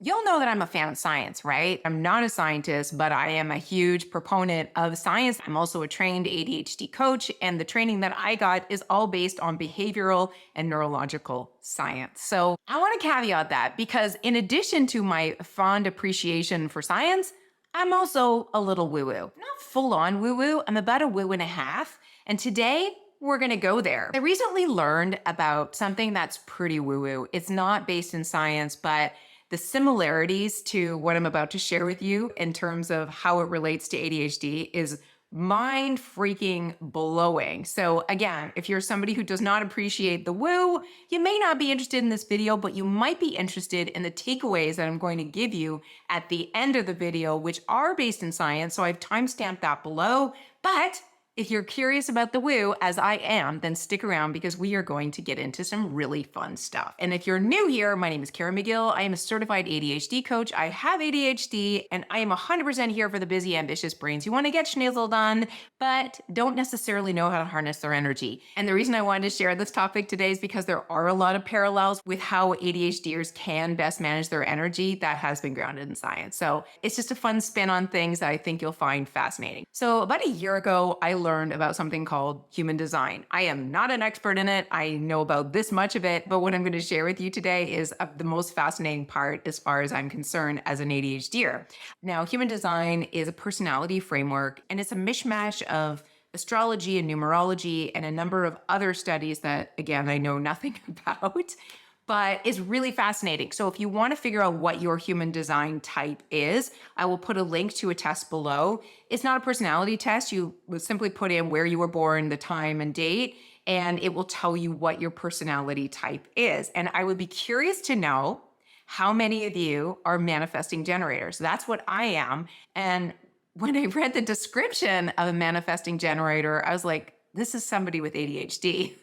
You'll know that I'm a fan of science, right? I'm not a scientist, but I am a huge proponent of science. I'm also a trained ADHD coach, and the training that I got is all based on behavioral and neurological science. So I want to caveat that because, in addition to my fond appreciation for science, I'm also a little woo woo. Not full on woo woo, I'm about a woo and a half. And today, we're going to go there. I recently learned about something that's pretty woo woo. It's not based in science, but the similarities to what I'm about to share with you in terms of how it relates to ADHD is mind freaking blowing. So again, if you're somebody who does not appreciate the woo, you may not be interested in this video, but you might be interested in the takeaways that I'm going to give you at the end of the video, which are based in science. So I've timestamped that below. But if you're curious about the woo, as I am, then stick around because we are going to get into some really fun stuff. And if you're new here, my name is Kara McGill. I am a certified ADHD coach. I have ADHD, and I am 100% here for the busy, ambitious brains who want to get schnizzled on, but don't necessarily know how to harness their energy. And the reason I wanted to share this topic today is because there are a lot of parallels with how ADHDers can best manage their energy that has been grounded in science. So it's just a fun spin on things that I think you'll find fascinating. So about a year ago, I learned about something called human design. I am not an expert in it. I know about this much of it, but what I'm going to share with you today is the most fascinating part as far as I'm concerned as an ADHDer. Now, human design is a personality framework, and it's a mishmash of astrology and numerology and a number of other studies that, again, I know nothing about, but it's really fascinating. So if you want to figure out what your human design type is, I will put a link to a test below. It's not a personality test. You will simply put in where you were born, the time and date, and it will tell you what your personality type is. And I would be curious to know how many of you are manifesting generators. That's what I am. And when I read the description of a manifesting generator, I was like, this is somebody with ADHD.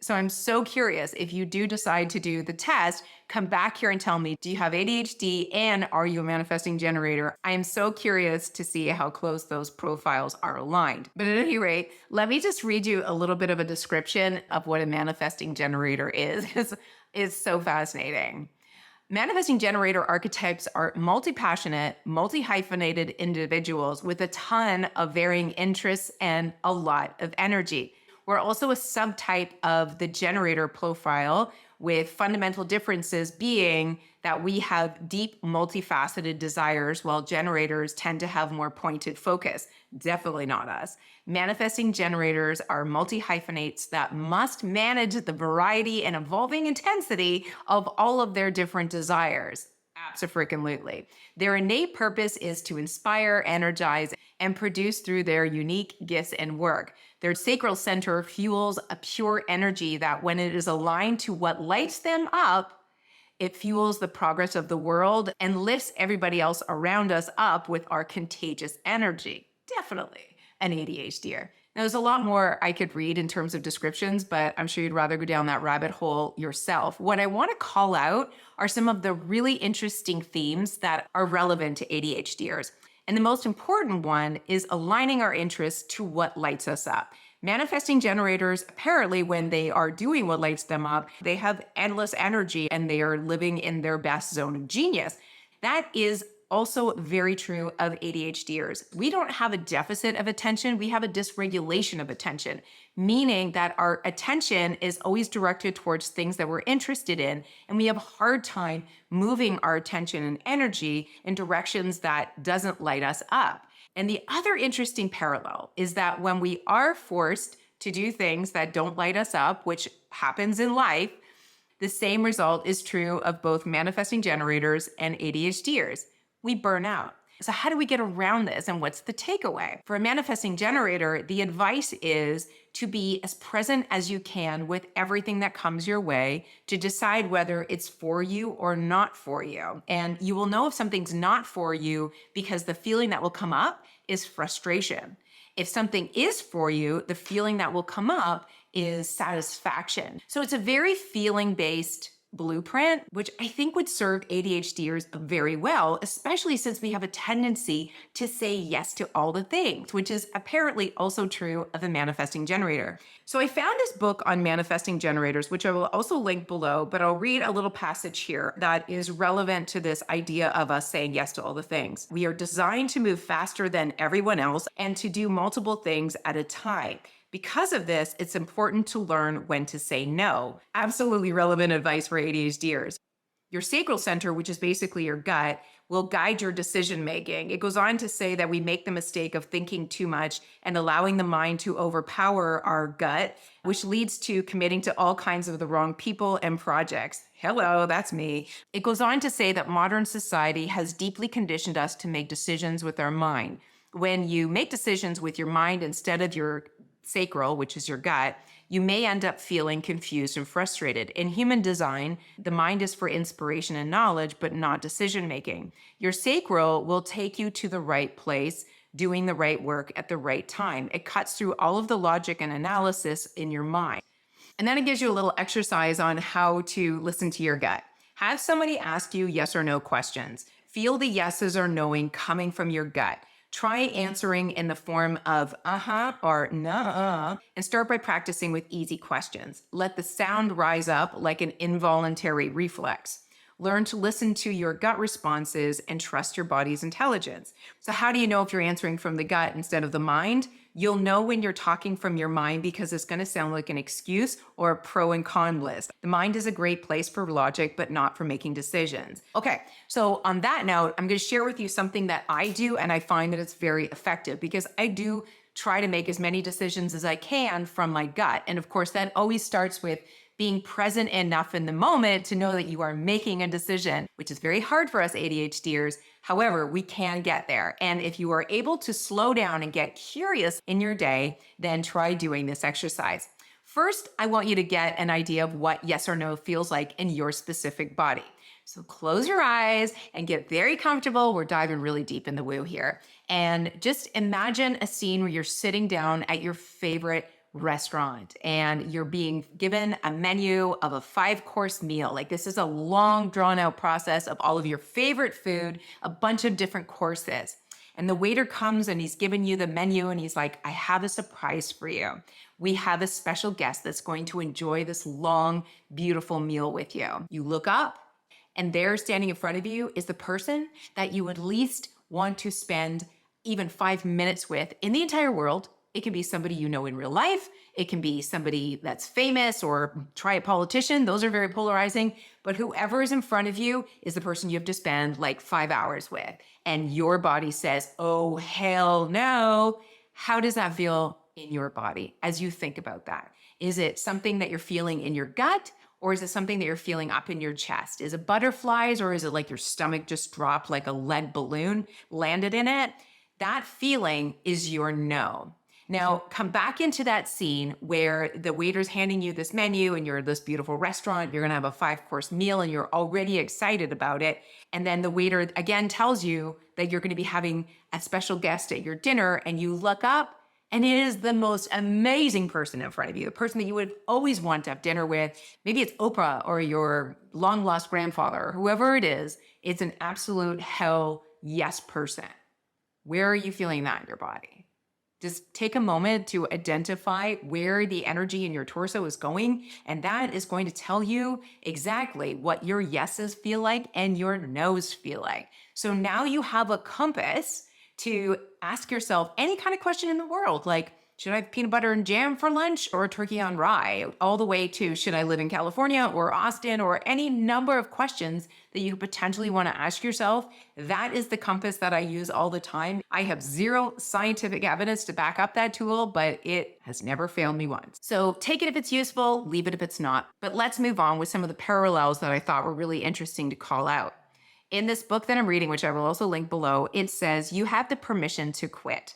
So I'm so curious, if you do decide to do the test, come back here and tell me, do you have ADHD and are you a manifesting generator? I am so curious to see how close those profiles are aligned. But at any rate, let me just read you a little bit of a description of what a manifesting generator is. It's so fascinating. Manifesting generator archetypes are multi-passionate, multi-hyphenated individuals with a ton of varying interests and a lot of energy. We're also a subtype of the generator profile, with fundamental differences being that we have deep, multifaceted desires, while generators tend to have more pointed focus. Definitely not us. Manifesting generators are multi-hyphenates that must manage the variety and evolving intensity of all of their different desires. Abso-freaking-lutely. Their innate purpose is to inspire, energize, and produce through their unique gifts and work. Their sacral center fuels a pure energy that, when it is aligned to what lights them up, it fuels the progress of the world and lifts everybody else around us up with our contagious energy. Definitely an ADHDer. Now, there's a lot more I could read in terms of descriptions, but I'm sure you'd rather go down that rabbit hole yourself. What I want to call out are some of the really interesting themes that are relevant to ADHDers. And the most important one is aligning our interests to what lights us up. Manifesting generators, apparently, when they are doing what lights them up, they have endless energy and they are living in their best zone of genius. That is also very true of ADHDers. We don't have a deficit of attention, we have a dysregulation of attention, meaning that our attention is always directed towards things that we're interested in, and we have a hard time moving our attention and energy in directions that doesn't light us up. And the other interesting parallel is that when we are forced to do things that don't light us up, which happens in life, the same result is true of both manifesting generators and ADHDers. We burn out. So how do we get around this, and what's the takeaway? For a manifesting generator, the advice is to be as present as you can with everything that comes your way to decide whether it's for you or not for you. And you will know if something's not for you because the feeling that will come up is frustration. If something is for you, the feeling that will come up is satisfaction. So it's a very feeling-based blueprint, which I think would serve ADHDers very well, especially since we have a tendency to say yes to all the things, which is apparently also true of the manifesting generator. So I found this book on manifesting generators, which I will also link below, but I'll read a little passage here that is relevant to this idea of us saying yes to all the things. We are designed to move faster than everyone else and to do multiple things at a time. Because of this, it's important to learn when to say no. Absolutely relevant advice for ADHDers. Your sacral center, which is basically your gut, will guide your decision making. It goes on to say that we make the mistake of thinking too much and allowing the mind to overpower our gut, which leads to committing to all kinds of the wrong people and projects. Hello, that's me. It goes on to say that modern society has deeply conditioned us to make decisions with our mind. When you make decisions with your mind instead of your sacral, which is your gut, you may end up feeling confused and frustrated. In human design, the mind is for inspiration and knowledge, but not decision making. Your sacral will take you to the right place, doing the right work at the right time. It cuts through all of the logic and analysis in your mind. And then it gives you a little exercise on how to listen to your gut. Have somebody ask you yes or no questions. Feel the yeses or knowing coming from your gut. Try answering in the form of or nah, and start by practicing with easy questions. Let the sound rise up like an involuntary reflex. Learn to listen to your gut responses and trust your body's intelligence. So how do you know if you're answering from the gut instead of the mind? You'll know when you're talking from your mind because it's going to sound like an excuse or a pro and con list. The mind is a great place for logic, but not for making decisions. Okay, so on that note, I'm going to share with you something that I do, and I find that it's very effective because I do try to make as many decisions as I can from my gut. And of course, that always starts with being present enough in the moment to know that you are making a decision, which is very hard for us ADHDers. However, we can get there. And if you are able to slow down and get curious in your day, then try doing this exercise. First, I want you to get an idea of what yes or no feels like in your specific body. So close your eyes and get very comfortable. We're diving really deep in the woo here. And just imagine a scene where you're sitting down at your favorite restaurant and you're being given a menu of a 5-course meal. Like, this is a long drawn out process of all of your favorite food, a bunch of different courses. And the waiter comes and he's giving you the menu and he's like, I have a surprise for you. We have a special guest that's going to enjoy this long, beautiful meal with you. You look up and there standing in front of you is the person that you would least want to spend even 5 minutes with in the entire world. It can be somebody you know in real life. It can be somebody that's famous, or try a politician. Those are very polarizing. But whoever is in front of you is the person you have to spend like 5 hours with. And your body says, oh, hell no. How does that feel in your body as you think about that? Is it something that you're feeling in your gut? Or is it something that you're feeling up in your chest? Is it butterflies, or is it like your stomach just dropped like a lead balloon, landed in it? That feeling is your no. Now, come back into that scene where the waiter's handing you this menu and you're at this beautiful restaurant. You're going to have a 5-course meal and you're already excited about it. And then the waiter again tells you that you're going to be having a special guest at your dinner, and you look up and it is the most amazing person in front of you, the person that you would always want to have dinner with. Maybe it's Oprah or your long lost grandfather, or whoever it is. It's an absolute hell yes person. Where are you feeling that in your body? Just take a moment to identify where the energy in your torso is going, and that is going to tell you exactly what your yeses feel like and your nos feel like. So now you have a compass to ask yourself any kind of question in the world, like, should I have peanut butter and jam for lunch or turkey on rye? All the way to, should I live in California or Austin, or any number of questions that you potentially want to ask yourself. That is the compass that I use all the time. I have zero scientific evidence to back up that tool, but it has never failed me once. So take it if it's useful, leave it if it's not. But let's move on with some of the parallels that I thought were really interesting to call out. In this book that I'm reading, which I will also link below, it says you have the permission to quit.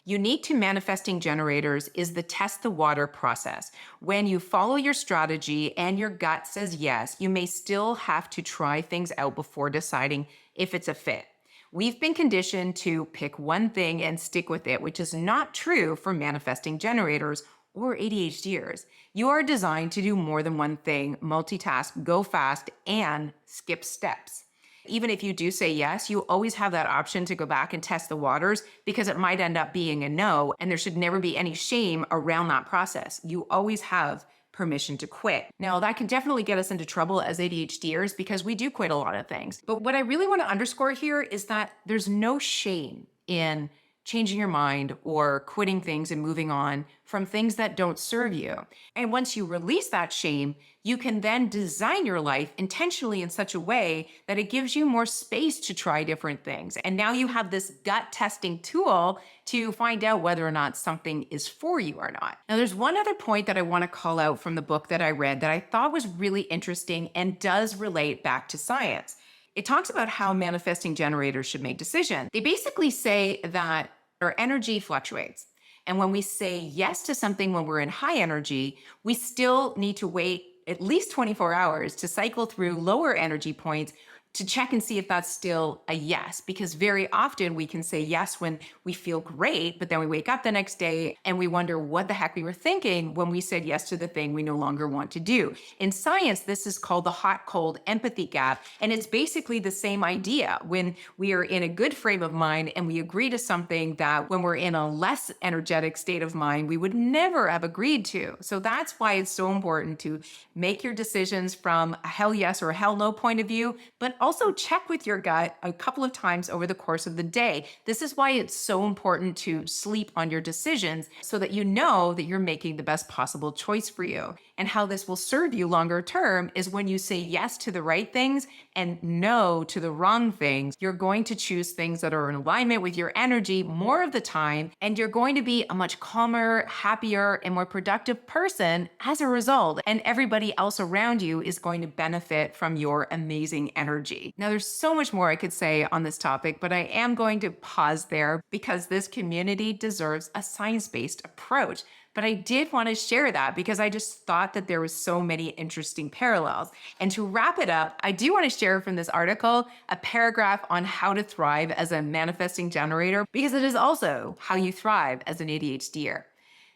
Unique to manifesting generators is the test the water process. When you follow your strategy and your gut says yes, you may still have to try things out before deciding if it's a fit. We've been conditioned to pick one thing and stick with it, which is not true for manifesting generators or ADHDers, you are designed to do more than one thing, multitask, go fast, and skip steps. Even if you do say yes, you always have that option to go back and test the waters because it might end up being a no, and there should never be any shame around that process. You always have permission to quit. Now, that can definitely get us into trouble as ADHDers because we do quit a lot of things. But what I really want to underscore here is that there's no shame in changing your mind or quitting things and moving on from things that don't serve you. And once you release that shame, you can then design your life intentionally in such a way that it gives you more space to try different things. And now you have this gut testing tool to find out whether or not something is for you or not. Now, there's one other point that I want to call out from the book that I read that I thought was really interesting and does relate back to science. It talks about how manifesting generators should make decisions. They basically say that our energy fluctuates. And when we say yes to something when we're in high energy, we still need to wait at least 24 hours to cycle through lower energy points to check and see if that's still a yes. Because very often we can say yes when we feel great, but then we wake up the next day and we wonder what the heck we were thinking when we said yes to the thing we no longer want to do. In science, this is called the hot-cold empathy gap. And it's basically the same idea. When we are in a good frame of mind and we agree to something that when we're in a less energetic state of mind, we would never have agreed to. So that's why it's so important to make your decisions from a hell yes or a hell no point of view, but also check with your gut a couple of times over the course of the day. This is why it's so important to sleep on your decisions so that you know that you're making the best possible choice for you. And how this will serve you longer term is when you say yes to the right things and no to the wrong things, you're going to choose things that are in alignment with your energy more of the time, and you're going to be a much calmer, happier, and more productive person as a result. And everybody else around you is going to benefit from your amazing energy. Now, there's so much more I could say on this topic, but I am going to pause there because this community deserves a science-based approach. But I did want to share that because I just thought that there was so many interesting parallels. And to wrap it up, I do want to share from this article a paragraph on how to thrive as a manifesting generator, because it is also how you thrive as an ADHDer.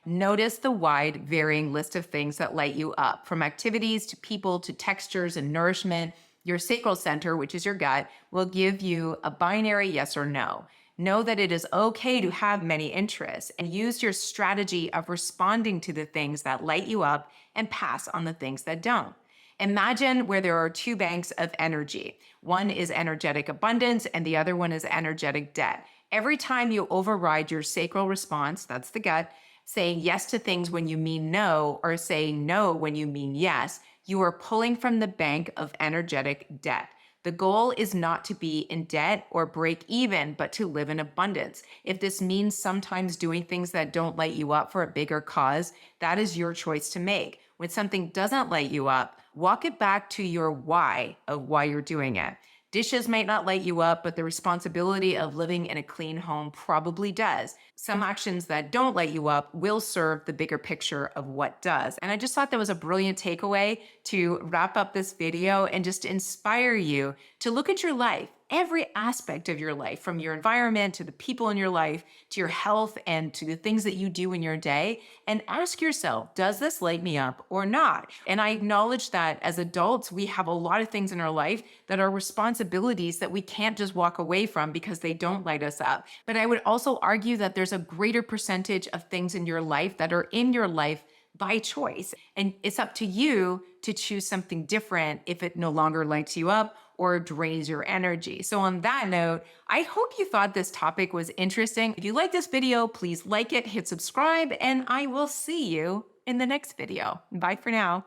Notice the wide, varying list of things that light you up, from activities to people to textures and nourishment. Your sacral center, which is your gut, will give you a binary yes or no. Know that it is okay to have many interests and use your strategy of responding to the things that light you up and pass on the things that don't. Imagine where there are two banks of energy. One is energetic abundance and the other one is energetic debt. Every time you override your sacral response, that's the gut, saying yes to things when you mean no or saying no when you mean yes, you are pulling from the bank of energetic debt. The goal is not to be in debt or break even, but to live in abundance. If this means sometimes doing things that don't light you up for a bigger cause, that is your choice to make. When something doesn't light you up, walk it back to your why of why you're doing it. Dishes might not light you up, but the responsibility of living in a clean home probably does. Some actions that don't light you up will serve the bigger picture of what does. And I just thought that was a brilliant takeaway to wrap up this video and just inspire you to look at your life, every aspect of your life, from your environment to the people in your life, to your health and to the things that you do in your day, and ask yourself, does this light me up or not? And I acknowledge that as adults, we have a lot of things in our life that are responsibilities that we can't just walk away from because they don't light us up. But I would also argue that there's a greater percentage of things in your life that are in your life by choice. And it's up to you to choose something different if it no longer lights you up or drains your energy. So on that note, I hope you thought this topic was interesting. If you like this video, please like it, hit subscribe, and I will see you in the next video. Bye for now.